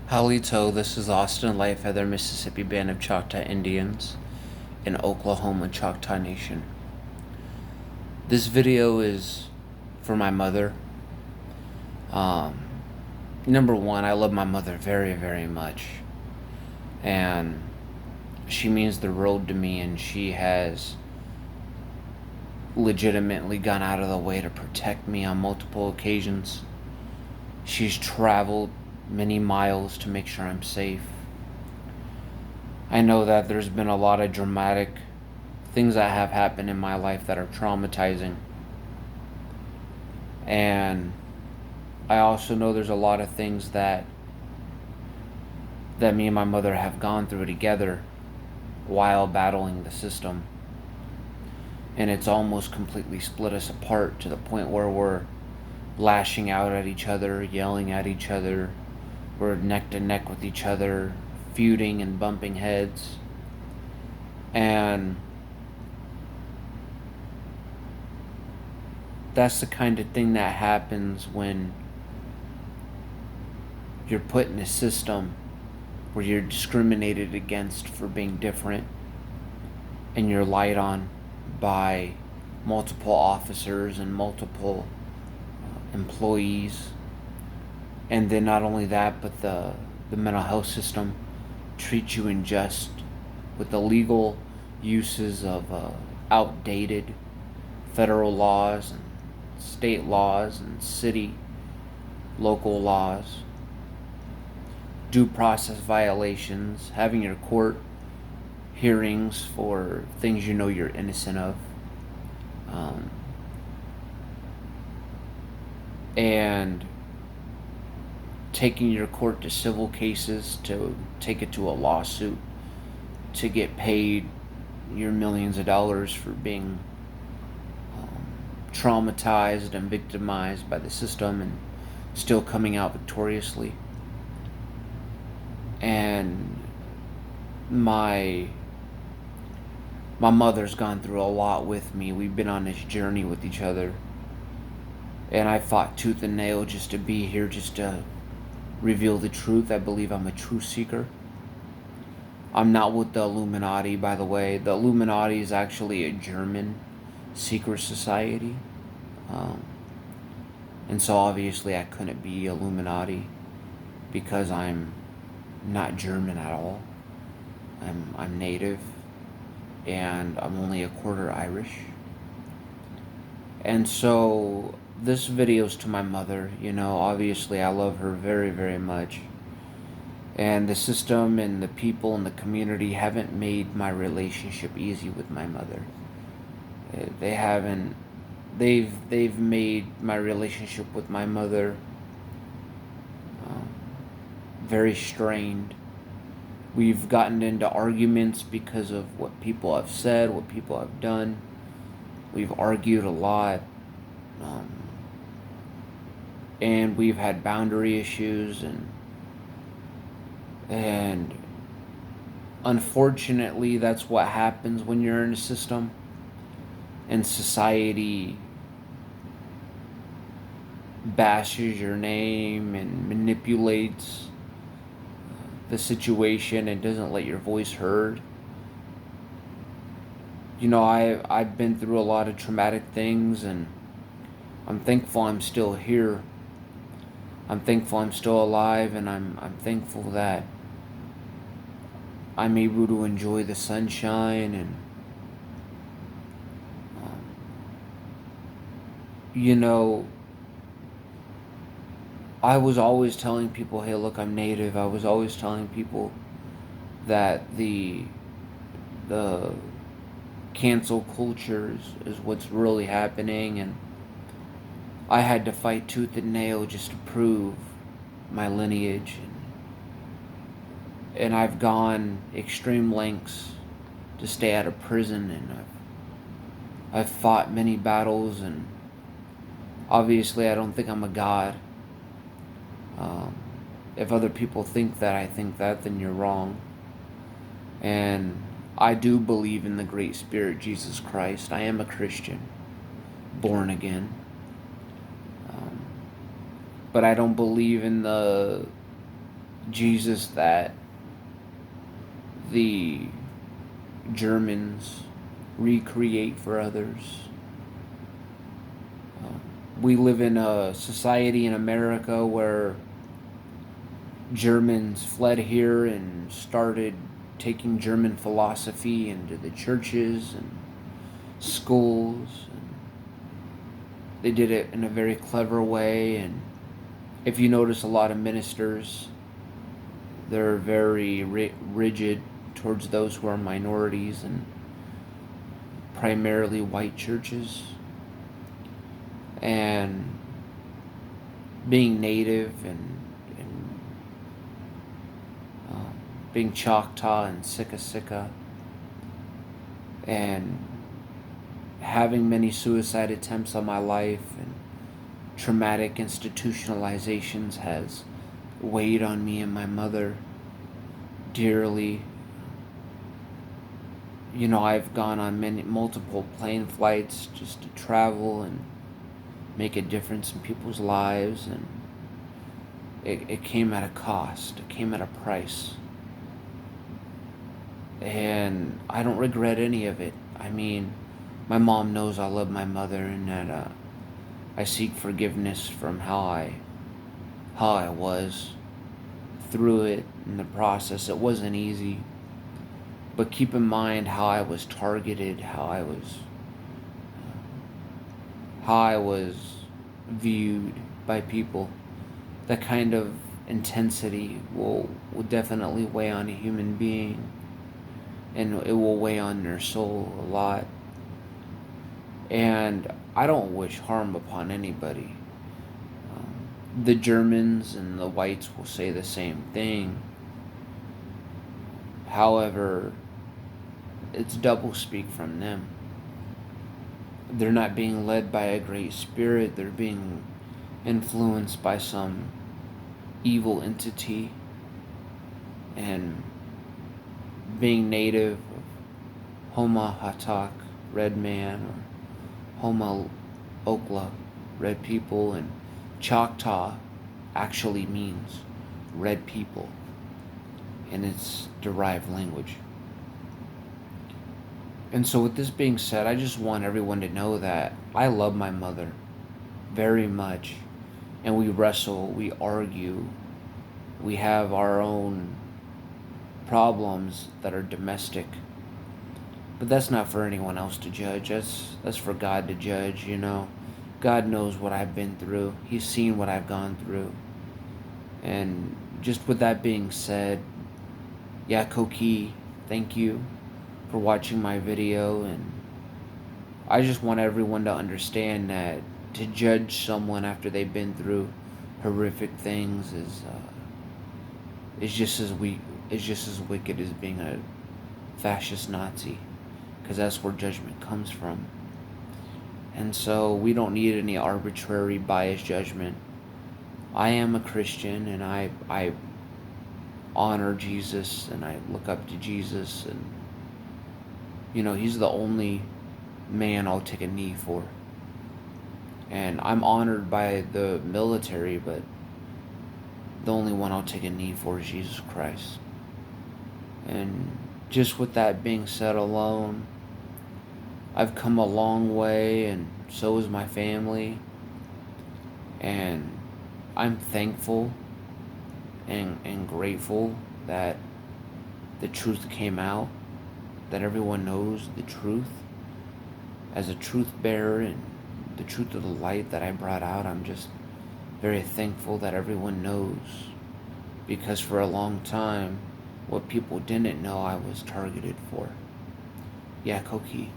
Halito, this is Austin Life Feather, Mississippi Band of Choctaw Indians in Oklahoma Choctaw Nation. This video is for my mother. Number one, I love my mother very, very much. And she means the world to me, and she has legitimately gone out of the way to protect me on multiple occasions. She's traveled many miles to make sure I'm safe. I know that there's been a lot of dramatic things that have happened in my life that are traumatizing. And I also know there's a lot of things that me and my mother have gone through together while battling the system. And it's almost completely split us apart to the point where we're lashing out at each other, yelling at each other. We're neck to neck with each other, feuding and bumping heads. And that's the kind of thing that happens when you're put in a system where you're discriminated against for being different, and you're lied on by multiple officers and multiple employees. And then not only that, but the mental health system treats you unjust with illegal uses of outdated federal laws and state laws and city, local laws, due process violations, having your court hearings for things you know you're innocent of, and taking your court to civil cases to take it to a lawsuit to get paid your millions of dollars for being traumatized and victimized by the system and still coming out victoriously. And my mother's gone through a lot with me. We've been on this journey with each other, and I fought tooth and nail just to be here, just to reveal the truth. I believe I'm a truth seeker. I'm not with the Illuminati, by the way. The Illuminati is actually a German secret society. And so obviously I couldn't be Illuminati because I'm not German at all. I'm native, and I'm only a quarter Irish. And so this video's to my mother. Obviously I love her very, very much. And the system and the people and the community haven't made my relationship easy with my mother. They haven't. They've made my relationship with my mother very strained. We've gotten into arguments because of what people have said, what people have done. We've argued a lot. And we've had boundary issues, and unfortunately that's what happens when you're in a system, and society bashes your name and manipulates the situation and doesn't let your voice heard. I've been through a lot of traumatic things, and I'm thankful I'm still here. I'm thankful I'm still alive, and I'm thankful that I'm able to enjoy the sunshine. And I was always telling people, hey, look, I'm native. I was always telling people that the cancel culture is what's really happening, and I had to fight tooth and nail just to prove my lineage. And I've gone extreme lengths to stay out of prison, and I've fought many battles, and obviously I don't think I'm a god. If other people think that I think that, then you're wrong. And I do believe in the Great Spirit, Jesus Christ. I am a Christian, born again. But I don't believe in the Jesus that the Germans recreate for others. We live in a society in America where Germans fled here and started taking German philosophy into the churches and schools. And they did it in a very clever way. And if you notice, a lot of ministers, they're very rigid towards those who are minorities and primarily white churches. And being native and being Choctaw and SikaSika and having many suicide attempts on my life and traumatic institutionalizations has weighed on me and my mother dearly. You know, I've gone on multiple plane flights just to travel and make a difference in people's lives, and it came at a cost. It came at a price. And I don't regret any of it. I mean, my mom knows I love my mother and that I seek forgiveness from how I was through it in the process. It wasn't easy. But keep in mind how I was targeted, how I was viewed by people. That kind of intensity will definitely weigh on a human being, and it will weigh on their soul a lot. And I don't wish harm upon anybody. The Germans and the whites will say the same thing. However, it's doublespeak from them. They're not being led by a great spirit. They're being influenced by some evil entity. And being native of Homa Hatak, red man, or Homa Okla, red people, and Choctaw actually means red people in its derived language. And so with this being said, I just want everyone to know that I love my mother very much. And we wrestle, we argue, we have our own problems that are domestic. But that's not for anyone else to judge. That's for God to judge, you know. God knows what I've been through. He's seen what I've gone through. And just with that being said, Yakoke, thank you for watching my video, and I just want everyone to understand that to judge someone after they've been through horrific things is just as wicked as being a fascist Nazi, because that's where judgment comes from. And so we don't need any arbitrary biased judgment. I am a Christian, and I honor Jesus, and I look up to Jesus, and you know, he's the only man I'll take a knee for. And I'm honored by the military, but the only one I'll take a knee for is Jesus Christ. And just with that being said alone, I've come a long way, and so has my family. And I'm thankful and grateful that the truth came out, that everyone knows the truth. As a truth bearer and the truth of the light that I brought out, I'm just very thankful that everyone knows. Because for a long time, what people didn't know I was targeted for. Yakoke.